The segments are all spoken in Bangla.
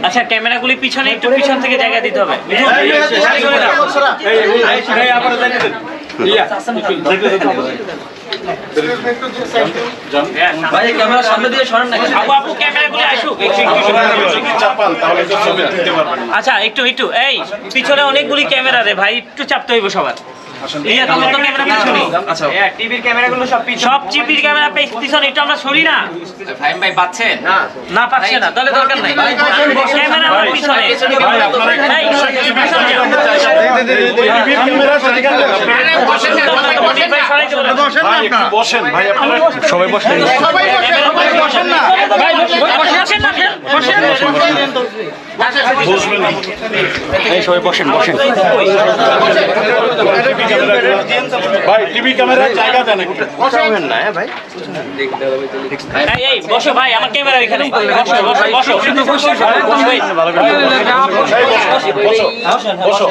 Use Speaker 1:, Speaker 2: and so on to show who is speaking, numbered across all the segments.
Speaker 1: আচ্ছা ক্যামেরাগুলি পিছনে একটু পিছন থেকে জায়গা দিতে হবে। আচ্ছা একটু একটু এই পিছনে অনেকগুলি ক্যামেরা রে ভাই, একটু চাপতে হইব সবার। টিভির ক্যামেরাগুলো সব টিভির ক্যামেরা পিছনে, একটু আমরা সরি না। ফাহিম ভাই পাচ্ছেন না? পাচ্ছে না, তাহলে দরকার নাই। ক্যামেরা আমার পিছনে।
Speaker 2: বসেন ভাই, আপনারা সবাই বসেন। সবাই বসেন বসেন ভাই, টিভি ক্যামেরায় জায়গা দেন একটু। বসবেন না ভাই,
Speaker 1: এই বসো ভাই, আমার ক্যামেরা এখানে। বসো বসো বসো বসো বসো ভাই, বসো।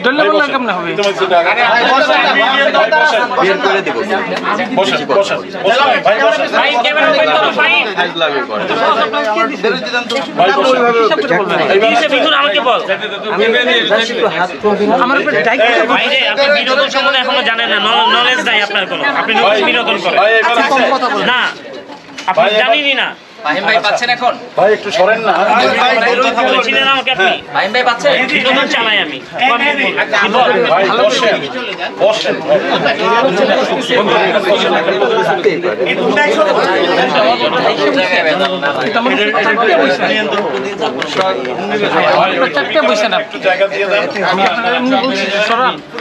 Speaker 1: দল্লা বললা কেমন হবে?
Speaker 2: বের করে দেব। বসেন বসেন ভাই, বসেন
Speaker 1: ভাই, ক্যামেরা বের করো ভাই।
Speaker 2: ফাইল লাগে করে ভাই, বসেন।
Speaker 1: এইসে বিধুর আমাকে বল। আমি আমার উপর দায়িত্ব ভাই রে, আপনি বিনোদন সম্বন্ধে এখনো জানেন না, নলেজ নাই আপনার কোনো। আপনি বিনোদন করেন না, আপনি জানেনই না। ফাহিম ভাই পাচ্ছেন এখন? ভাই একটু সরেন না। কথা বলেছিলেন আমাকে আপনি। ফাহিম ভাই পাচ্ছেন? বিনোদন চালাই আমি।
Speaker 2: ভাই বসেন বসেন। জায়গা দিয়ে দেন।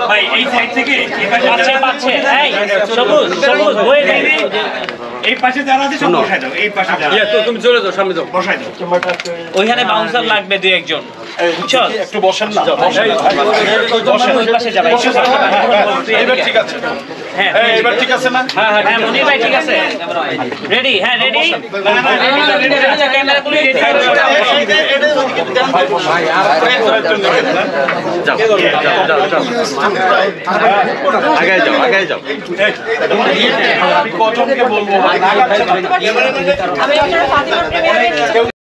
Speaker 1: ভাই এই সাইড থেকে পাচ্ছে। এই সবুজ সবুজ হয়ে যাবে। এই পাশে যারা আছে সব বসায় দাও। এই পাশে যারা তো তুমি চলে যাও, সামনে যাও, বসায় দাও। ওইখানে বাউন্সার লাগবে দুই একজন। বুঝছো?
Speaker 2: একটু বসেন না। বসেন
Speaker 1: ওই পাশে যাবে।
Speaker 2: এবার ঠিক আছে?
Speaker 1: হ্যাঁ
Speaker 2: এবার ঠিক আছে না?
Speaker 1: হ্যাঁ মনির ভাই ঠিক আছে। রেডি? হ্যাঁ রেডি। ক্যামেরাগুলো রেডি করো।
Speaker 2: ভাই বসেন। যাও যাও যাও, আগায় যাও আগায় যাও। আমি কজনকে বলবো?